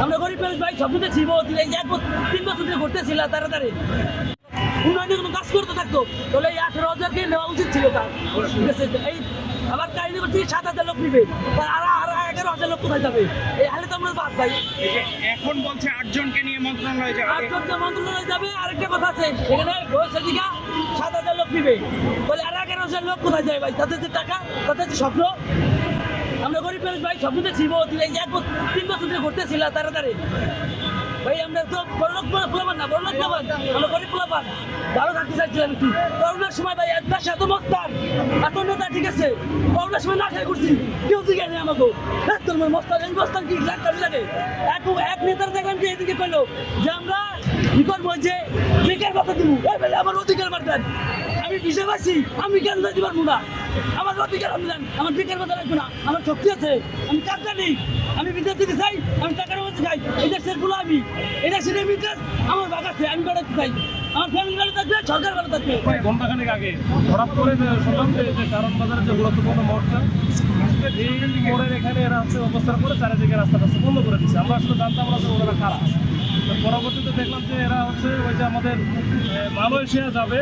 আমরা গরিব মানুষ ভাই সব কিছু ছিল এই যে 3 বছর ধরে ঘুরতেছিল তাড়াতাড়ি উন্নয়নের কোনো কাজ করতে থাকতো তাহলে এই 18,000কে নেওয়া উচিত ছিল তার। ঠিক আছে, এই আবার কাহিনী করছি 7,000 লোক নিবে, আর 11,000 লোক কোথায় যাবে? এই হালে তো আমরা বাদ ভাই। এখন বলছে 8 জনকে নিয়ে মন্ত্রণালয়ে যাবে। 8 জনকে মন্ত্রণালয়ে যাবে। আরেকটা কথা আছে, এখানে বয়সের দিকে 7,000 লোক নিবে, বলে আর 11,000 লোক কোথায় যায় ভাই? তাদের যে টাকা, তাদের যে স্বপ্ন। আমরা গরিব মানুষ ভাই সব কিছু ছিল এই যে 3 বছর ধরে ঘুরতেছিল তাড়াতাড়ি ভাই। আমরা তো বড়লোক পোলাপান না, বড়লোক পোলাপান, আমরা গরিব পোলাপান, ভালো থাকতে চাইছিলাম একটু। করোনার সময় ভাই এত মস্তান, এত নেতা, ঠিক আছে, করোনার সময় না খেয়ে করছি, কেউ জিজ্ঞাসা নেই আমাকে তোর মস্তান, এই মস্তান কি লাগে? এক নেতার দেখলাম যে এদিকে কইলো যে আমরা কি করবো, যে বেকার ভাতা দিব, আমার অধিকার বাড়তেন। আমি বিষে পাচ্ছি, আমি কেন দিতে পারবো না? আমার অধিকার আমি জানি, আমার বেকার ভাতা লাগবে না, আমার শক্তি আছে, আমি কাজ জানি, আমি বিদেশ দিতে চাই, আমি টাকার মধ্যে চাই, এটা সেগুলো আমি, এটা সেটা বিদেশ আমার ভাগ আছে, আমি বেড়াতে চাই, আমার ফ্যামিলি ভালো থাকবে, সরকার ভালো থাকবে। ঘন্টাখানেক আগে হঠাৎ করে শুনলাম যে কারণ বাজারের যে গুরুত্বপূর্ণ মোড়টা, এই মোড়ের এখানে এরা হচ্ছে অবস্থান করে চারিদিকে রাস্তাটা বন্ধ করে দিচ্ছে। আমরা আসলে জানতাম না যে ওরা খারাপ। পরবর্তীতে দেখলাম যে এরা হচ্ছে ওই যে আমাদের মালয়েশিয়া যাবে,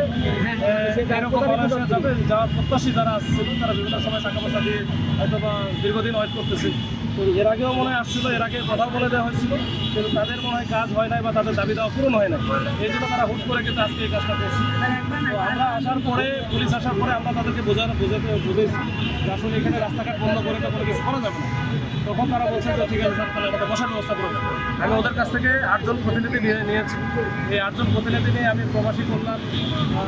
এরকম মালয়েশিয়া যাবে যাওয়ার প্রত্যাশী যারা আসছিল, তারা বিভিন্ন সময় টাকা পয়সা দিয়ে হয়তো বা দীর্ঘদিন ওয়েট করতেছে। তো এর আগেও মনে হয় আসছিল, এর আগে কথা বলে দেওয়া হয়েছিল, কিন্তু তাদের মনে হয় কাজ হয় নাই বা তাদের দাবি দেওয়া পূরণ হয় না। এই জন্য তারা হুট করে কিন্তু আজকে এই কাজটা করছে। তো আমরা আসার পরে, পুলিশ আসার পরে আমরা তাদেরকে বুঝেছি যে আসলে এখানে রাস্তাঘাট বন্ধ করে তো কোনো কিছু করা যাবে না। তখন তারা বলছে যে ঠিক আছে, তাহলে আমাদের বসার ব্যবস্থা করবে। আমি ওদের কাছ থেকে 8 জন প্রতিনিধি নিয়েছি। এই 8 জন প্রতিনিধি নিয়ে আমি প্রবাসী কল্যাণ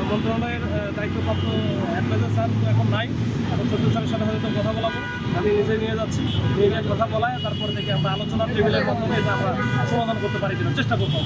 মন্ত্রণালয়ের দায়িত্বপ্রাপ্ত অ্যাডভাইজার স্যার তো এখন নাই, এখন সচিব স্যারের সাথে হয়তো কথা বলাবো। আমি নিজে নিয়ে যাচ্ছি, নিয়ে গিয়ে কথা বলায় তারপর থেকে আমরা আলোচনার টেবিলের মাধ্যমে এটা আমরা সমাধান করতে পারি কিনা চেষ্টা করবো।